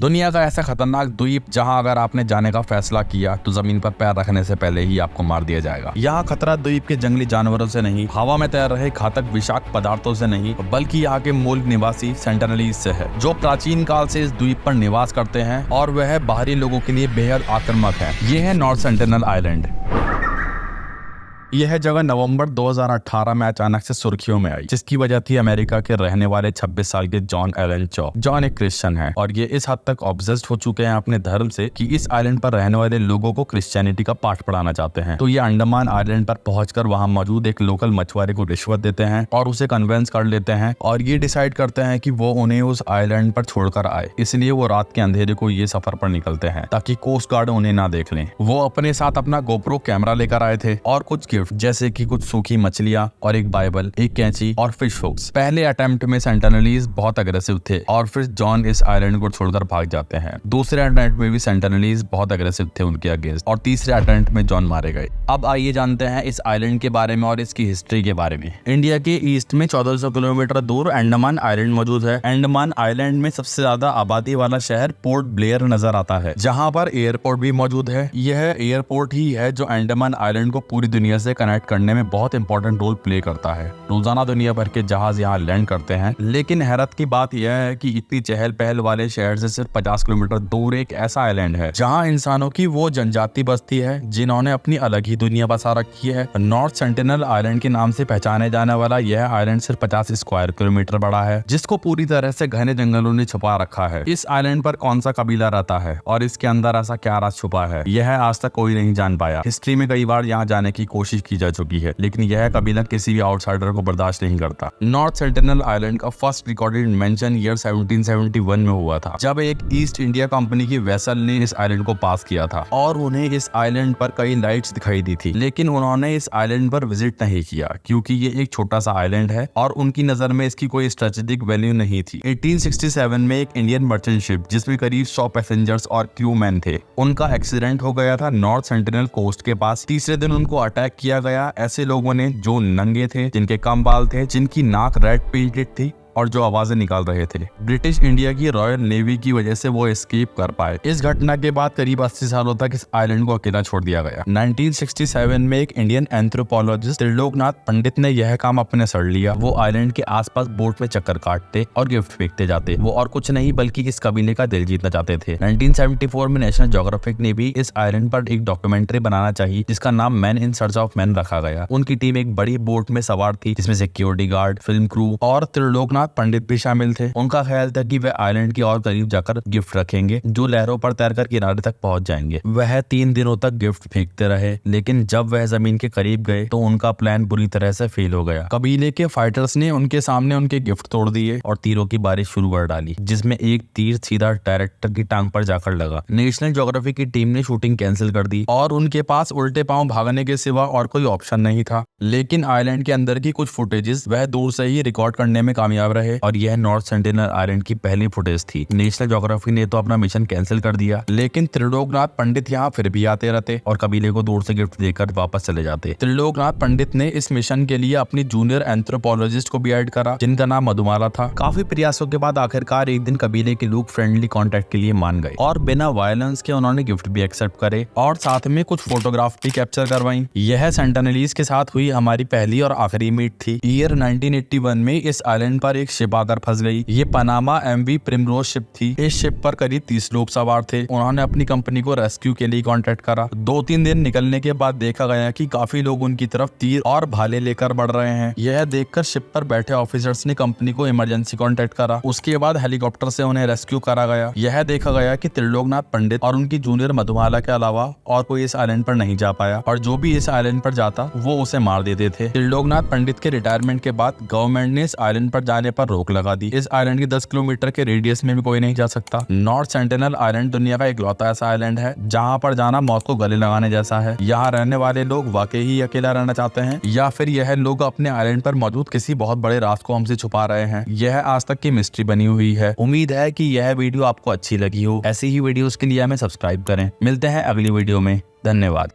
दुनिया का ऐसा खतरनाक द्वीप जहां अगर आपने जाने का फैसला किया तो जमीन पर पैर रखने से पहले ही आपको मार दिया जाएगा। यहाँ खतरा द्वीप के जंगली जानवरों से नहीं, हवा में तैर रहे घातक विषाक्त पदार्थों से नहीं, बल्कि यहाँ के मूल निवासी सेंटिनलीज से है, जो प्राचीन काल से इस द्वीप पर निवास करते हैं और वह बाहरी लोगों के लिए बेहद आक्रामक है। ये है नॉर्थ सेंटिनल आइलैंड। यह जगह नवंबर 2018 में अचानक से सुर्खियों में आई, जिसकी वजह थी अमेरिका के रहने वाले 26 साल के जॉन एलन चॉ। जॉन एक क्रिश्चियन है और ये इस हद तक ऑब्सेस्ड हो चुके हैं अपने धर्म से कि इस आइलैंड पर रहने वाले लोगों को क्रिश्चियनिटी का पाठ पढ़ाना चाहते हैं। तो ये अंडमान आइलैंड पर पहुंचकर वहां मौजूद एक लोकल मछुआरे को रिश्वत देते हैं और उसे कन्विंस कर लेते हैं और ये डिसाइड करते हैं कि वो उन्हें उस आइलैंड पर छोड़कर आए। इसलिए वो रात के अंधेरे को ये सफर पर निकलते हैं ताकि कोस्ट गार्ड उन्हें ना देख लें। वो अपने साथ अपना गोप्रो कैमरा लेकर आए थे और कुछ गिफ्ट जैसे कि कुछ सूखी मछलियां और एक बाइबल, एक कैंची और फिश हुक्स। पहले अटेम्प्ट में सेंटिनलीज बहुत अग्रेसिव थे और फिर जॉन इस आइलैंड को छोड़कर भाग जाते हैं। दूसरे अटेम्प्ट में भी सेंटिनलीज बहुत अग्रेसिव थे उनके अगेंस्ट और तीसरे अटेम्प्ट में जॉन मारे गए। अब आइए जानते हैं इस आइलैंड के बारे में और इसकी हिस्ट्री के बारे में। इंडिया के ईस्ट में 1400 किलोमीटर दूर अंडमान आइलैंड मौजूद है। अंडमान आइलैंड में सबसे ज्यादा आबादी वाला शहर पोर्ट ब्लेयर नजर आता है, जहाँ पर एयरपोर्ट भी मौजूद है। यह एयरपोर्ट ही है जो अंडमान आइलैंड को पूरी दुनिया से कनेक्ट करने में बहुत इंपॉर्टेंट रोल प्ले करता है। रोजाना दुनिया भर के जहाज यहाँ लैंड करते हैं, लेकिन हैरत की बात यह है कि इतनी चहल पहल वाले शहर से सिर्फ 50 किलोमीटर दूर एक ऐसा आइलैंड है जहाँ इंसानों की वो जनजाति बसती है जिन्होंने अपनी अलग ही दुनिया बसा रखी है। नॉर्थ सेंटिनल आइलैंड के नाम से पहचाने जाने वाला यह आइलैंड सिर्फ 50 स्क्वायर किलोमीटर बड़ा है, जिसको पूरी तरह से घने जंगलों ने छुपा रखा है। इस आइलैंड पर कौन सा कबीला रहता है और इसके अंदर ऐसा क्या राज छुपा है, यह आज तक कोई नहीं जान पाया। हिस्ट्री में कई बार यहाँ जाने की कोशिश की जा चुकी है, लेकिन यह कबीला किसी भी आउटसाइडर को बर्दाश्त नहीं करता। नॉर्थ सेंटिनल आइलैंड का फर्स्ट रिकॉर्डेड मेंशन ईयर 1771 में हुआ था, जब एक ईस्ट इंडिया कंपनी की वेसल ने इस आइलैंड को पास किया था और उन्हें इस आइलैंड पर कई लाइट्स दिखाई दी थी, लेकिन उन्होंने इस आइलैंड पर विजिट नहीं किया क्योंकि ये एक छोटा सा आइलैंड है और उनकी नजर में इसकी कोई स्ट्रेटेजिक वैल्यू नहीं थी। 1867 में एक इंडियन मर्चेंट शिप जिसमें करीब 100 पैसेंजर्स और क्रू मैन थे, उनका एक्सीडेंट हो गया था नॉर्थ सेंटिनल कोस्ट के पास। तीसरे दिन उनको अटैक किया गया ऐसे लोगों ने जो नंगे थे, जिनके कम बाल थे, जिनकी नाक रेड पेंटेड थी और जो आवाजें निकाल रहे थे। ब्रिटिश इंडिया की रॉयल नेवी की वजह से वो एस्केप कर पाए। इस घटना के बाद करीब 80 सालों तक इस आइलैंड को अकेला छोड़ दिया गया। 1967 में एक इंडियन एंथ्रोपोलॉजिस्ट त्रिलोकनाथ पंडित ने यह काम अपने सर लिया। वो आइलैंड के आसपास बोट में चक्कर काटते और गिफ्ट फेंकते जाते। वो और कुछ नहीं बल्कि इस कबीले का दिल जीतना चाहते थे। 1974 में नेशनल ज्योग्राफिक ने भी इस आइलैंड पर एक डॉक्यूमेंट्री बनाना चाहिए जिसका नाम man in search of man रखा गया। उनकी टीम एक बड़ी बोट में सवार थी जिसमें सिक्योरिटी गार्ड, फिल्म क्रू और त्रिलोकनाथ पंडित भी शामिल थे। उनका ख्याल था कि वे आइलैंड के और करीब जाकर गिफ्ट रखेंगे जो लहरों पर तैरकर किनारे तक पहुंच जाएंगे। वह 3 दिनों तक गिफ्ट फेंकते रहे, लेकिन जब वह जमीन के करीब गए तो उनका प्लान बुरी तरह से फेल हो गया। कबीले के फाइटर्स ने उनके सामने उनके गिफ्ट तोड़ दिए और तीरों की बारिश शुरू कर डाली, जिसमें एक तीर सीधा डायरेक्टर की टांग पर जाकर लगा। नेशनल ज्योग्राफिक की टीम ने शूटिंग कैंसिल कर दी और उनके पास उल्टे पांव भागने के सिवा और कोई ऑप्शन नहीं था। लेकिन आइलैंड के अंदर की कुछ फुटेजेस वह दूर से ही रिकॉर्ड करने में कामयाब रहे और यह नॉर्थ सेंटिनल आइलैंड की पहली फुटेज थी। नेशनल ज्योग्राफी ने तो अपना मिशन कैंसिल कर दिया, लेकिन त्रिलोकनाथ पंडित यहाँ फिर भी आते रहते और कबीले को दूर से गिफ्ट देकर वापस चले जाते। त्रिलोकनाथ पंडित ने इस मिशन के लिए अपनी जूनियर एंथ्रोपोलॉजिस्ट को भी ऐड करा जिनका नाम मधुमाला था। काफी प्रयासों के बाद आखिरकार एक दिन कबीले के लोग फ्रेंडली कॉन्टेक्ट के लिए मान गए और बिना वायलेंस के उन्होंने गिफ्ट भी एक्सेप्ट करे और साथ में कुछ फोटोग्राफ भी कैप्चर करवाई। यह सेंटिनलीज के साथ हुई हमारी पहली और आखिरी मीट थी। ईयर 1981 में इस आइलैंड पर एक शिप आकर फंस गई। ये पनामा एमवी प्रिमरोज शिप थी। इस शिप पर करीब 30 लोग सवार थे। उन्होंने अपनी कंपनी को रेस्क्यू के लिए कांटेक्ट करा। 2-3 दिन निकलने के बाद देखा गया कि काफी लोग उनकी तरफ तीर और भाले लेकर बढ़ रहे हैं। यह देखकर शिप पर बैठे ऑफिसर्स ने कंपनी को इमरजेंसी कांटेक्ट करा। उसके बाद हेलीकॉप्टर से उन्हें रेस्क्यू करा गया। यह देखा गया कि त्रिलोकनाथ पंडित और उनकी जूनियर मधुमाला के अलावा और कोई इस आइलैंड पर नहीं जा पाया और जो भी इस आइलैंड पर जाता वो उसे मार देते थे। त्रिलोकनाथ पंडित के रिटायरमेंट के बाद गवर्नमेंट ने इस आइलैंड पर जाने पर रोक लगा दी। इस आइलैंड के 10 किलोमीटर के रेडियस में भी कोई नहीं जा सकता। नॉर्थ सेंटिनल आइलैंड दुनिया का इकलौता ऐसा आइलैंड है जहाँ पर जाना मौत को गले लगाने जैसा है। यहाँ रहने वाले लोग वाकई ही अकेला रहना चाहते हैं या फिर यह लोग अपने आइलैंड पर मौजूद किसी बहुत बड़े राज को हमसे छुपा रहे हैं। यह आज तक की मिस्ट्री बनी हुई है। उम्मीद है कि यह वीडियो आपको अच्छी लगी हो। ऐसी ही वीडियोस के लिए हमें सब्सक्राइब करें। मिलते हैं अगली वीडियो में। धन्यवाद।